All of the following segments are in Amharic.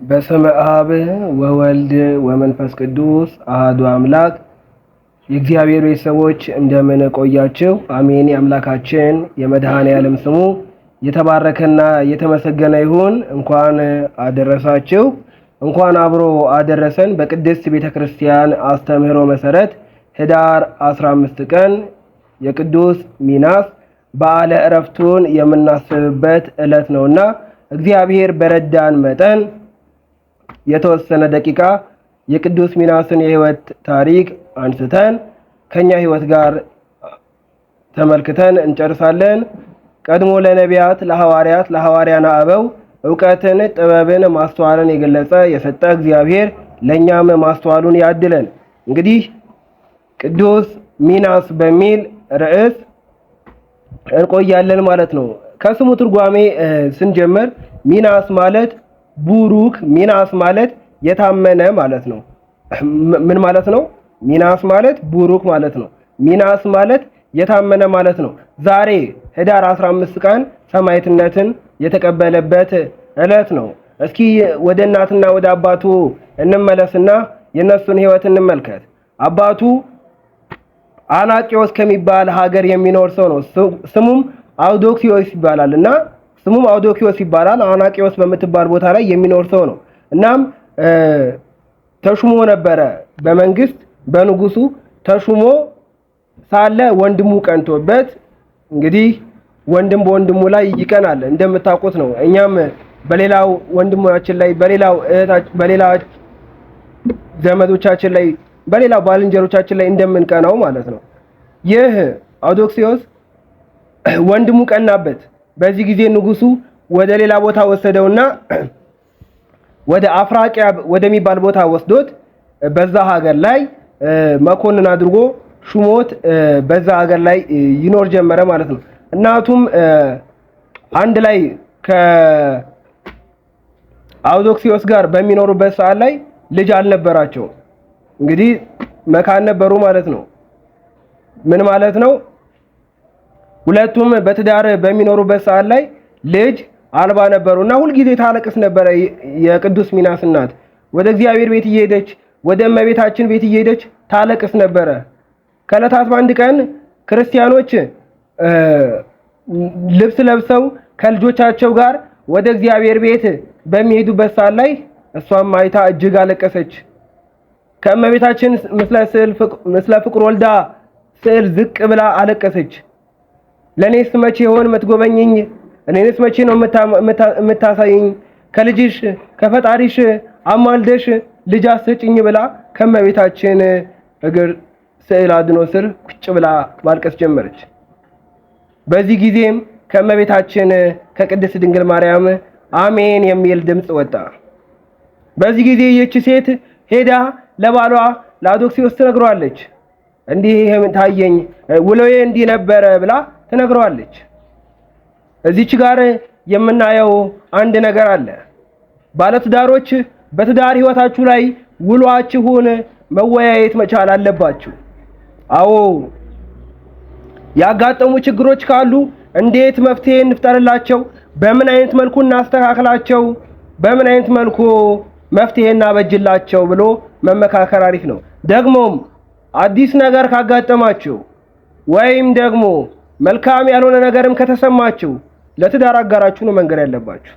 በስመ አብ ወወልድ ወመንፈስ ቅዱስ አሐዱ አምላክ። የእግዚአብሔር ቤተሰቦች እንደምን ቆያችሁ? አሜን። የአምላካችን የመድኃኔዓለም ስሙ የተባረከና የተመሰገነ ይሁን። እንኳን አደረሳችሁ፣ እንኳን አብሮ አደረሰን። በቅድስት ቤተክርስቲያን አስተምህሮ መሰረት ህዳር 15 ቀን የቅዱስ ሚናስ በዓለ ዕረፍቱን የምናስብበት ዕለት ነውና እግዚአብሔር በረዳን መጠን የተወሰነ ደቂቃ የቅዱስ ሚናስን የህይወት ታሪክ አንስተን ከኛ ህይወት ጋር ተመልክተን እንጨርሳለን። ቀድሞ ለነቢያት፣ ለሐዋርያት፣ ለሐዋርያነ አበው ዕውቀትን፣ ጥበብን፣ ማስተዋልን የገለጸ የሰጠ እግዚአብሔር ለኛም ማስተዋሉን ያድለን። እንግዲህ ቅዱስ ሚናስ በሚል ርዕስ እንቆያለን ማለት ነው። ከስሙ ትርጓሜ ስንጀምር ሚናስ ማለት ቡሩክ፣ ሚናስ ማለት የታመነ ማለት ነው። ምን ማለት ነው? ሚናስ ማለት ቡሩክ ማለት ነው። ሚናስ ማለት የታመነ ማለት ነው። ዛሬ ህዳር 15 ቀን ሰማዕትነትን የተቀበለበት ዕለት ነው። እስኪ ወደ እናትና ወደ አባቱ እንመለስና የነሱን ህይወት እንመልከት። አባቱ አናቂዎስ ከሚባል ሀገር የሚኖር ሰው ነው። ስሙም አውዶክሲዮስ ይባላልና ስሙም አውዶክሲዮስ ይባላል። አናቂዎስ በምትባል ቦታ ላይ የሚኖር ሰው ነው። እናም ተሹሞ ነበረ በመንግስት በንጉሱ ተሹሞ ሳለ ወንድሙ ቀንቶበት፣ እንግዲህ ወንድም በወንድሙ ላይ ይቀናል እንደምታውቁት ነው። እኛም በሌላው ወንድሞቻችን ላይ በሌላ ዘመዶቻችን ላይ በሌላው ባልንጀሮቻችን ላይ እንደምንቀናው ማለት ነው። ይህ አውዶክሲዮስ ወንድሙ ቀናበት። በዚህ ጊዜ ንጉሱ ወደ ሌላ ቦታ ወሰደውና ወደ አፍራቂያ ወደሚባል ቦታ ወስዶት በዛ ሀገር ላይ መኮንን አድርጎ ሹሞት በዛ ሀገር ላይ ይኖር ጀመረ ማለት ነው። እናቱም አንድ ላይ ከአውዶክሲዮስ ጋር በሚኖሩበት ሰዓት ላይ ልጅ አልነበራቸው። እንግዲህ መካን ነበሩ ማለት ነው። ምን ማለት ነው? ሁለቱም በትዳር በሚኖሩበት ሰዓት ላይ ልጅ አልባ ነበሩና ሁልጊዜ ታለቅስ ነበረ። የቅዱስ ሚናስ እናት ወደ እግዚአብሔር ቤት እየሄደች ወደ እመቤታችን ቤት እየሄደች ታለቅስ ነበረ። ከዕለታት በአንድ ቀን ክርስቲያኖች ልብስ ለብሰው ከልጆቻቸው ጋር ወደ እግዚአብሔር ቤት በሚሄዱበት ሰዓት ላይ እሷም አይታ እጅግ አለቀሰች። ከእመቤታችን ምስለ ፍቁር ወልዳ ስዕል ዝቅ ብላ አለቀሰች። ለኔስ መቼ ይሆን የምትጎበኝኝ? እኔንስ መቼ ነው የምታሳይኝ? ከልጅሽ ከፈጣሪሽ አማልደሽ ልጅ አስጭኝ ብላ ከእመቤታችን እግር ስዕል አድኖ ስር ቁጭ ብላ ማልቀስ ጀመረች። በዚህ ጊዜም ከእመቤታችን ከቅድስት ድንግል ማርያም አሜን የሚል ድምጽ ወጣ። በዚህ ጊዜ ይህች ሴት ሄዳ ለባሏ ለአውዶክሲዮስ ትነግረዋለች። እንዲህ ታየኝ፣ ውሎዬ እንዲህ ነበረ ብላ ትነግረዋለች። እዚች ጋር የምናየው አንድ ነገር አለ። ባለትዳሮች በትዳር ህይወታችሁ ላይ ውሏችሁን መወያየት መቻል አለባችሁ። አዎ ያጋጠሙ ችግሮች ካሉ እንዴት መፍትሄ እንፍጠርላቸው፣ በምን አይነት መልኩ እናስተካክላቸው፣ በምን አይነት መልኩ መፍትሄ እናበጅላቸው ብሎ መመካከር አሪፍ ነው። ደግሞም አዲስ ነገር ካጋጠማችሁ ወይም ደግሞ መልካም ያልሆነ ነገርም ከተሰማችሁ ለትዳር አጋራችሁ ነው መንገር ያለባችሁ።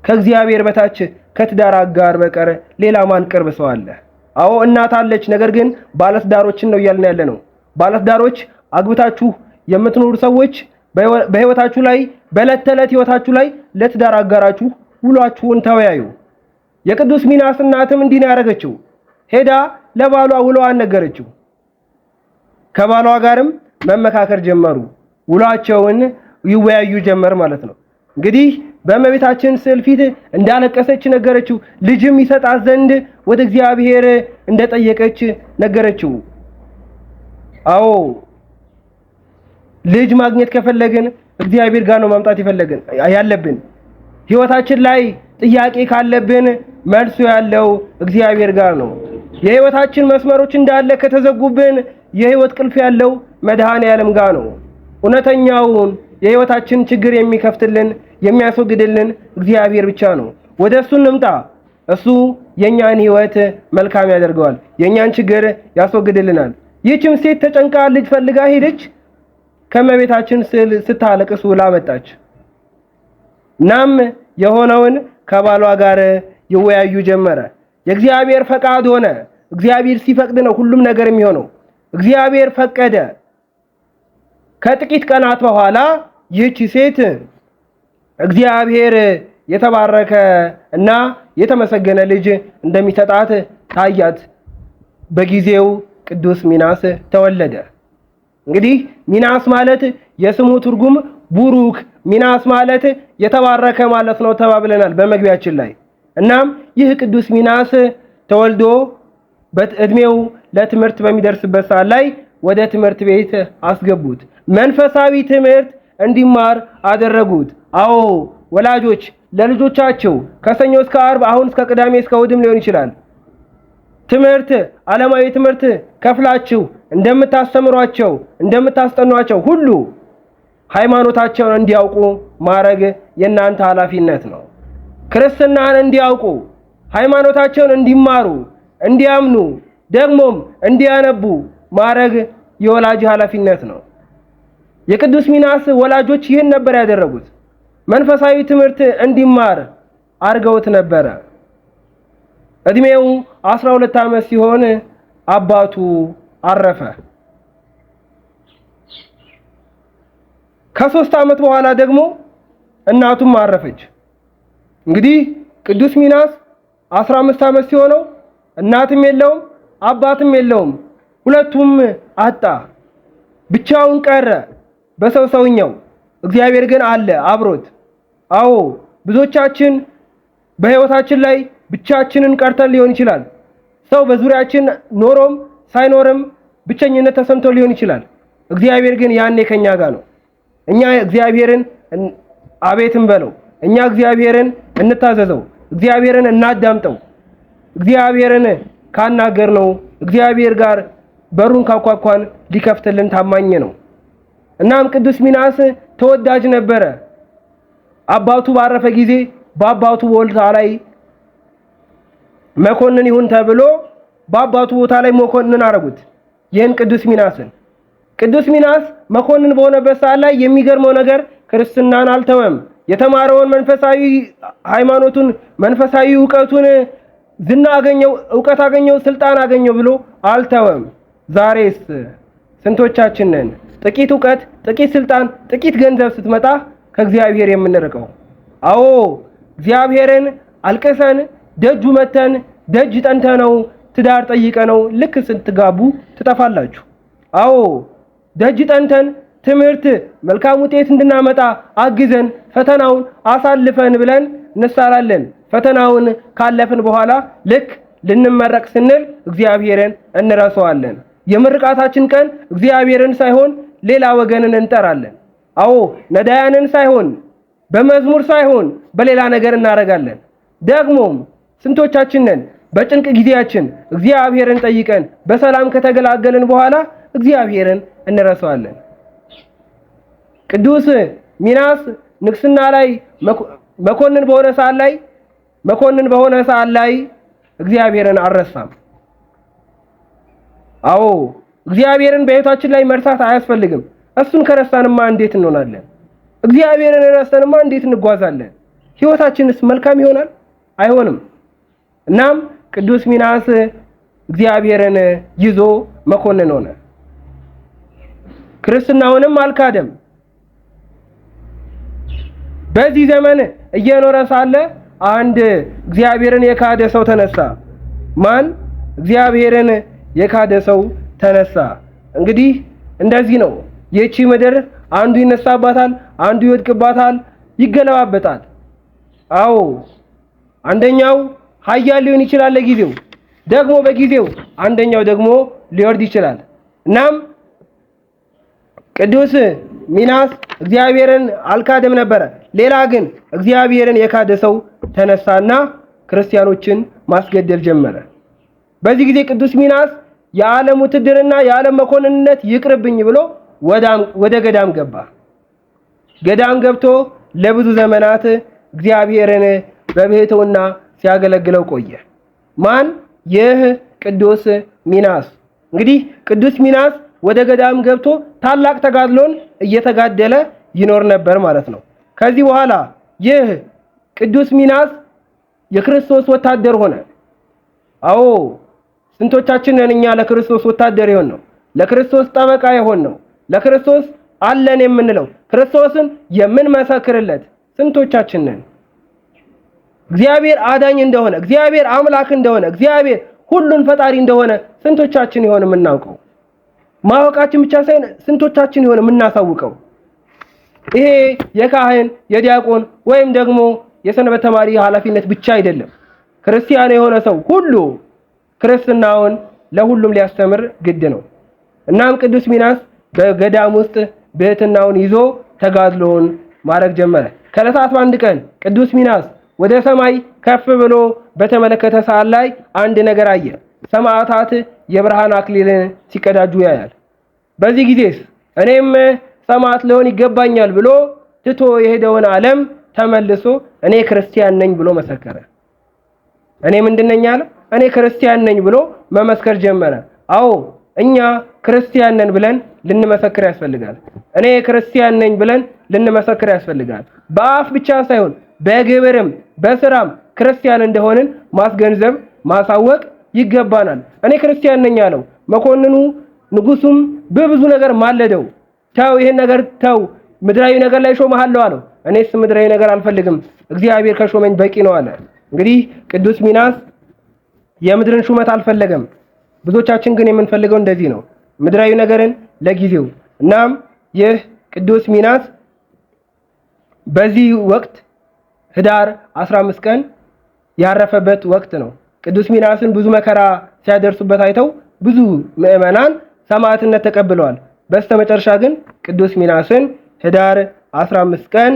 ከእግዚአብሔር በታች ከትዳር አጋር በቀር ሌላ ማን ቅርብ ሰው አለ? አዎ እናት አለች። ነገር ግን ባለትዳሮችን ነው እያልን ያለ ነው። ባለትዳሮች አግብታችሁ የምትኖሩ ሰዎች በህይወታችሁ ላይ በዕለት ተዕለት ህይወታችሁ ላይ ለትዳር አጋራችሁ ውሏችሁን ተወያዩ። የቅዱስ ሚናስ እናትም እንዲህ ነው ያደረገችው። ሄዳ ለባሏ ውሏን ነገረችው። ከባሏ ጋርም መመካከር ጀመሩ። ውሏቸውን ይወያዩ ጀመር ማለት ነው። እንግዲህ በእመቤታችን ስዕል ፊት እንዳለቀሰች ነገረችው። ልጅም ይሰጣት ዘንድ ወደ እግዚአብሔር እንደጠየቀች ነገረችው። አዎ ልጅ ማግኘት ከፈለግን እግዚአብሔር ጋር ነው ማምጣት ያለብን። ህይወታችን ላይ ጥያቄ ካለብን መልሱ ያለው እግዚአብሔር ጋር ነው። የህይወታችን መስመሮች እንዳለ ከተዘጉብን የህይወት ቅልፍ ያለው መድኃኔዓለም ጋር ነው። እውነተኛውን የህይወታችን ችግር የሚከፍትልን የሚያስወግድልን እግዚአብሔር ብቻ ነው። ወደሱ እንምጣ። እሱ የኛን ህይወት መልካም ያደርገዋል፣ የኛን ችግር ያስወግድልናል። ይህችም ሴት ተጨንቃ ልጅ ፈልጋ ሄደች። ከመቤታችን ስታለቅስ ውላ መጣች። እናም የሆነውን ከባሏ ጋር ይወያዩ ጀመረ። የእግዚአብሔር ፈቃድ ሆነ። እግዚአብሔር ሲፈቅድ ነው ሁሉም ነገር የሚሆነው። እግዚአብሔር ፈቀደ። ከጥቂት ቀናት በኋላ ይህች ሴት እግዚአብሔር የተባረከ እና የተመሰገነ ልጅ እንደሚሰጣት ታያት። በጊዜው ቅዱስ ሚናስ ተወለደ። እንግዲህ ሚናስ ማለት የስሙ ትርጉም ቡሩክ፣ ሚናስ ማለት የተባረከ ማለት ነው ተባብለናል በመግቢያችን ላይ። እናም ይህ ቅዱስ ሚናስ ተወልዶ በእድሜው ለትምህርት በሚደርስበት ሰዓት ላይ ወደ ትምህርት ቤት አስገቡት። መንፈሳዊ ትምህርት እንዲማር አደረጉት። አዎ ወላጆች ለልጆቻቸው ከሰኞ እስከ ዓርብ፣ አሁን እስከ ቅዳሜ እስከ እሑድም ሊሆን ይችላል፣ ትምህርት ዓለማዊ ትምህርት ከፍላችሁ እንደምታስተምሯቸው እንደምታስጠኗቸው ሁሉ ሃይማኖታቸውን እንዲያውቁ ማድረግ የእናንተ ኃላፊነት ነው። ክርስትናን እንዲያውቁ፣ ሃይማኖታቸውን እንዲማሩ፣ እንዲያምኑ፣ ደግሞም እንዲያነቡ ማድረግ የወላጅ ኃላፊነት ነው። የቅዱስ ሚናስ ወላጆች ይህን ነበር ያደረጉት። መንፈሳዊ ትምህርት እንዲማር አድርገውት ነበረ። እድሜው 12 ዓመት ሲሆን አባቱ አረፈ። ከ3 ዓመት በኋላ ደግሞ እናቱም አረፈች። እንግዲህ ቅዱስ ሚናስ 15 ዓመት ሲሆነው እናትም የለውም አባትም የለውም፣ ሁለቱም አጣ። ብቻውን ቀረ በሰውኛው። እግዚአብሔር ግን አለ አብሮት። አዎ ብዙዎቻችን በህይወታችን ላይ ብቻችንን ቀርተን ሊሆን ይችላል። ሰው በዙሪያችን ኖሮም ሳይኖርም ብቸኝነት ተሰምቶ ሊሆን ይችላል። እግዚአብሔር ግን ያኔ ከኛ ጋር ነው። እኛ እግዚአብሔርን አቤትም በለው፣ እኛ እግዚአብሔርን እንታዘዘው፣ እግዚአብሔርን እናዳምጠው። እግዚአብሔርን ካናገር ነው እግዚአብሔር ጋር በሩን ካኳኳን ሊከፍትልን ታማኝ ነው። እናም ቅዱስ ሚናስ ተወዳጅ ነበረ። አባቱ ባረፈ ጊዜ በአባቱ ቦታ ላይ መኮንን ይሁን ተብሎ በአባቱ ቦታ ላይ መኮንን አረጉት ይህን ቅዱስ ሚናስን። ቅዱስ ሚናስ መኮንን በሆነበት ሰዓት ላይ የሚገርመው ነገር ክርስትናን አልተወም። የተማረውን መንፈሳዊ ሃይማኖቱን፣ መንፈሳዊ ዕውቀቱን ዝና አገኘው፣ ዕውቀት አገኘው፣ ስልጣን አገኘው ብሎ አልተወም። ዛሬስ ስንቶቻችን ነን ጥቂት ዕውቀት፣ ጥቂት ስልጣን፣ ጥቂት ገንዘብ ስትመጣ ከእግዚአብሔር የምንርቀው? አዎ እግዚአብሔርን አልቅሰን ደጁ መተን ደጅ ጠንተነው ትዳር ጠይቀነው ልክ ስትጋቡ ትጠፋላችሁ። አዎ ደጅ ጠንተን ትምህርት መልካም ውጤት እንድናመጣ አግዘን ፈተናውን አሳልፈን ብለን እንሳላለን። ፈተናውን ካለፍን በኋላ ልክ ልንመረቅ ስንል እግዚአብሔርን እንረሳዋለን። የምርቃታችን ቀን እግዚአብሔርን ሳይሆን ሌላ ወገንን እንጠራለን። አዎ ነዳያንን ሳይሆን በመዝሙር ሳይሆን በሌላ ነገር እናረጋለን። ደግሞም ስንቶቻችን ነን በጭንቅ ጊዜያችን እግዚአብሔርን ጠይቀን በሰላም ከተገላገልን በኋላ እግዚአብሔርን እንረሳዋለን። ቅዱስ ሚናስ ንግስና ላይ መኮንን በሆነ ሰዓት ላይ እግዚአብሔርን አልረሳም። አዎ እግዚአብሔርን በሕይወታችን ላይ መርሳት አያስፈልግም። እሱን ከረሳንማ እንዴት እንሆናለን? እግዚአብሔርን ረስተንማ እንዴት እንጓዛለን? ሕይወታችንስ መልካም ይሆናል? አይሆንም። እናም ቅዱስ ሚናስ እግዚአብሔርን ይዞ መኮንን ሆነ። ክርስትናውንም አልካደም። በዚህ ዘመን እየኖረ ሳለ አንድ እግዚአብሔርን የካደ ሰው ተነሳ። ማን? እግዚአብሔርን የካደ ሰው ተነሳ። እንግዲህ እንደዚህ ነው ይህቺ ምድር፣ አንዱ ይነሳባታል፣ አንዱ ይወድቅባታል፣ ይገለባበጣል። አዎ አንደኛው ኃያል ሊሆን ይችላል ለጊዜው፣ ደግሞ በጊዜው አንደኛው ደግሞ ሊወርድ ይችላል። እናም ቅዱስ ሚናስ እግዚአብሔርን አልካደም ነበረ። ሌላ ግን እግዚአብሔርን የካደ ሰው ተነሳና ክርስቲያኖችን ማስገደል ጀመረ። በዚህ ጊዜ ቅዱስ ሚናስ የዓለም ውትድርና የዓለም መኮንንነት ይቅርብኝ ብሎ ወደ ገዳም ገባ። ገዳም ገብቶ ለብዙ ዘመናት እግዚአብሔርን በብሕትውና ሲያገለግለው ቆየ። ማን? ይህ ቅዱስ ሚናስ። እንግዲህ ቅዱስ ሚናስ ወደ ገዳም ገብቶ ታላቅ ተጋድሎን እየተጋደለ ይኖር ነበር ማለት ነው። ከዚህ በኋላ ይህ ቅዱስ ሚናስ የክርስቶስ ወታደር ሆነ። አዎ ስንቶቻችን ነን እኛ ለክርስቶስ ወታደር የሆን ነው? ለክርስቶስ ጠበቃ የሆን ነው? ለክርስቶስ አለን የምንለው ክርስቶስን የምንመሰክርለት ስንቶቻችን ነን? እግዚአብሔር አዳኝ እንደሆነ፣ እግዚአብሔር አምላክ እንደሆነ፣ እግዚአብሔር ሁሉን ፈጣሪ እንደሆነ ስንቶቻችን ይሆን የምናውቀው? ማወቃችን ብቻ ሳይሆን ስንቶቻችን ይሆን የምናሳውቀው? ይሄ የካህን የዲያቆን ወይም ደግሞ የሰንበት ተማሪ ኃላፊነት ብቻ አይደለም። ክርስቲያን የሆነ ሰው ሁሉ ክርስትናውን ለሁሉም ሊያስተምር ግድ ነው። እናም ቅዱስ ሚናስ በገዳም ውስጥ ብሕትናውን ይዞ ተጋድሎውን ማድረግ ጀመረ። ከዕለታት በአንድ ቀን ቅዱስ ሚናስ ወደ ሰማይ ከፍ ብሎ በተመለከተ ሰዓት ላይ አንድ ነገር አየ። ሰማዕታት የብርሃን አክሊልን ሲቀዳጁ ያያል። በዚህ ጊዜስ እኔም ሰማዕት ልሆን ይገባኛል ብሎ ትቶ የሄደውን ዓለም ተመልሶ እኔ ክርስቲያን ነኝ ብሎ መሰከረ። እኔ ምንድነኝ አለ? እኔ ክርስቲያን ነኝ ብሎ መመስከር ጀመረ። አዎ እኛ ክርስቲያን ነን ብለን ልንመሰክር ያስፈልጋል። እኔ ክርስቲያን ነኝ ብለን ልንመሰክር ያስፈልጋል። በአፍ ብቻ ሳይሆን በግብርም በስራም ክርስቲያን እንደሆንን ማስገንዘብ ማሳወቅ ይገባናል። እኔ ክርስቲያን ነኝ አለው። መኮንኑ ንጉሱም በብዙ ነገር ማለደው። ተው ይሄን ነገር ተው፣ ምድራዊ ነገር ላይ ሾመሃለሁ አለው። እኔስ ምድራዊ ነገር አልፈልግም፣ እግዚአብሔር ከሾመኝ በቂ ነው አለ። እንግዲህ ቅዱስ ሚናስ የምድርን ሹመት አልፈለገም። ብዙዎቻችን ግን የምንፈልገው እንደዚህ ነው፣ ምድራዊ ነገርን ለጊዜው። እናም ይህ ቅዱስ ሚናስ በዚህ ወቅት ህዳር 15 ቀን ያረፈበት ወቅት ነው። ቅዱስ ሚናስን ብዙ መከራ ሲያደርሱበት አይተው ብዙ ምዕመናን ሰማዕትነት ተቀብለዋል። በስተመጨረሻ ግን ቅዱስ ሚናስን ህዳር 15 ቀን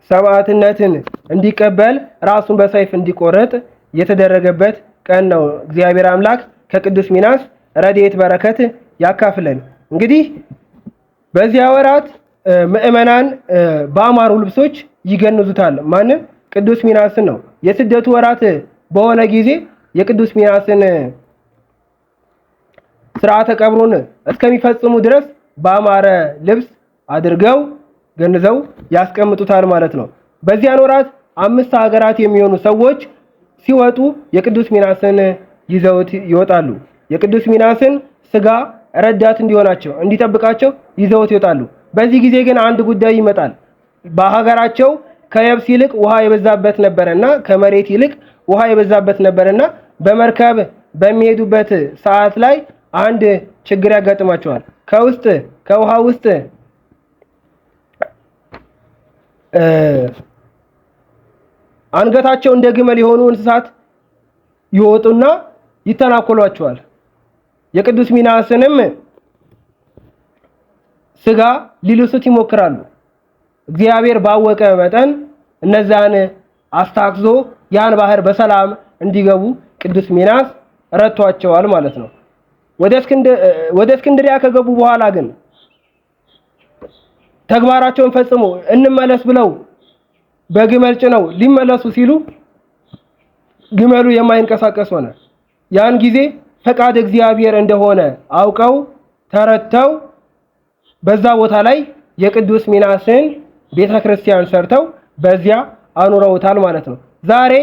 ሰማዕትነትን እንዲቀበል ራሱን በሰይፍ እንዲቆረጥ የተደረገበት ቀን ነው። እግዚአብሔር አምላክ ከቅዱስ ሚናስ ረድኤት በረከት ያካፍለን። እንግዲህ በዚያ ወራት ምዕመናን በአማሩ ልብሶች ይገንዙታል። ማንን? ቅዱስ ሚናስን ነው። የስደቱ ወራት በሆነ ጊዜ የቅዱስ ሚናስን ስርዓተ ቀብሩን እስከሚፈጽሙ ድረስ በአማረ ልብስ አድርገው ገንዘው ያስቀምጡታል ማለት ነው። በዚያን ወራት 5 ሀገራት የሚሆኑ ሰዎች ሲወጡ የቅዱስ ሚናስን ይዘውት ይወጣሉ። የቅዱስ ሚናስን ስጋ ረዳት እንዲሆናቸው እንዲጠብቃቸው ይዘውት ይወጣሉ። በዚህ ጊዜ ግን አንድ ጉዳይ ይመጣል። በሀገራቸው ከየብስ ይልቅ ውሃ የበዛበት ነበርና ከመሬት ይልቅ ውሃ የበዛበት ነበርና በመርከብ በሚሄዱበት ሰዓት ላይ አንድ ችግር ያጋጥማቸዋል። ከውሃ ውስጥ አንገታቸው እንደ ግመል የሆኑ እንስሳት ይወጡና ይተናኮሏቸዋል። የቅዱስ ሚናስንም ስጋ ሊልሱት ይሞክራሉ። እግዚአብሔር ባወቀ መጠን እነዛን አስታክዞ ያን ባህር በሰላም እንዲገቡ ቅዱስ ሚናስ ረቷቸዋል ማለት ነው። ወደ እስክንድሪያ ከገቡ በኋላ ግን ተግባራቸውን ፈጽሞ እንመለስ ብለው በግመል ጭነው ሊመለሱ ሲሉ ግመሉ የማይንቀሳቀስ ሆነ። ያን ጊዜ ፈቃድ እግዚአብሔር እንደሆነ አውቀው ተረተው በዛ ቦታ ላይ የቅዱስ ሚናስን ቤተክርስቲያን ሰርተው በዚያ አኑረውታል ማለት ነው። ዛሬ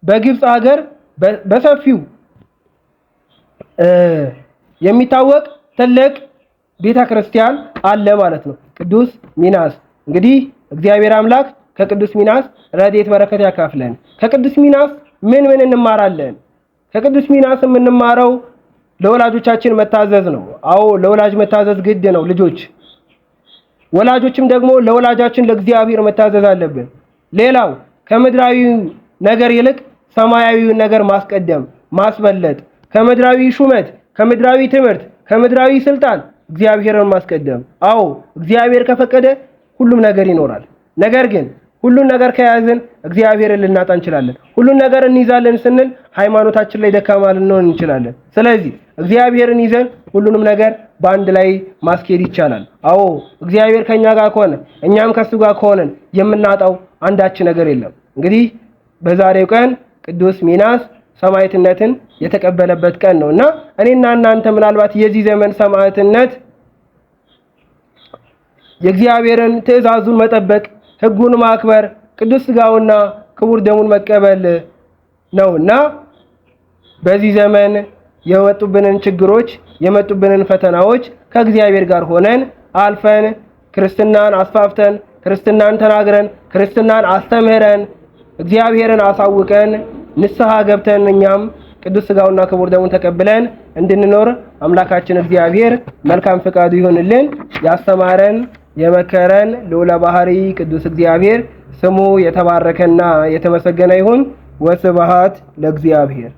በግብጽ ሀገር በሰፊው የሚታወቅ ትልቅ ቤተክርስቲያን አለ ማለት ነው። ቅዱስ ሚናስ እንግዲህ እግዚአብሔር አምላክ ከቅዱስ ሚናስ ረድኤት በረከት ያካፍለን። ከቅዱስ ሚናስ ምን እንማራለን? ከቅዱስ ሚናስ የምንማረው ለወላጆቻችን መታዘዝ ነው። አዎ ለወላጅ መታዘዝ ግድ ነው ልጆች። ወላጆችም ደግሞ ለወላጃችን ለእግዚአብሔር መታዘዝ አለብን። ሌላው ከምድራዊ ነገር ይልቅ ሰማያዊ ነገር ማስቀደም ማስበለጥ፣ ከምድራዊ ሹመት፣ ከምድራዊ ትምህርት፣ ከምድራዊ ስልጣን እግዚአብሔርን ማስቀደም። አዎ እግዚአብሔር ከፈቀደ ሁሉም ነገር ይኖራል። ነገር ግን ሁሉን ነገር ከያዝን እግዚአብሔርን ልናጣ እንችላለን። ሁሉን ነገር እንይዛለን ስንል ሃይማኖታችን ላይ ደካማ ልንሆን እንችላለን። ስለዚህ እግዚአብሔርን ይዘን ሁሉንም ነገር በአንድ ላይ ማስኬድ ይቻላል። አዎ እግዚአብሔር ከኛ ጋር ከሆነ እኛም ከሱ ጋር ከሆነን የምናጣው አንዳች ነገር የለም። እንግዲህ በዛሬው ቀን ቅዱስ ሚናስ ሰማዕትነትን የተቀበለበት ቀን ነውና እኔና እናንተ ምናልባት የዚህ ዘመን ሰማዕትነት የእግዚአብሔርን ትእዛዙን መጠበቅ፣ ሕጉን ማክበር፣ ቅዱስ ሥጋውና ክቡር ደሙን መቀበል ነውና በዚህ ዘመን የመጡብንን ችግሮች የመጡብንን ፈተናዎች ከእግዚአብሔር ጋር ሆነን አልፈን ክርስትናን አስፋፍተን ክርስትናን ተናግረን ክርስትናን አስተምህረን እግዚአብሔርን አሳውቀን ንስሐ ገብተን እኛም ቅዱስ ሥጋውና ክቡር ደሙን ተቀብለን እንድንኖር አምላካችን እግዚአብሔር መልካም ፈቃዱ ይሁንልን። ያስተማረን የመከረን ልዑለ ባሕሪ ቅዱስ እግዚአብሔር ስሙ የተባረከና የተመሰገነ ይሁን። ወስብሐት ለእግዚአብሔር።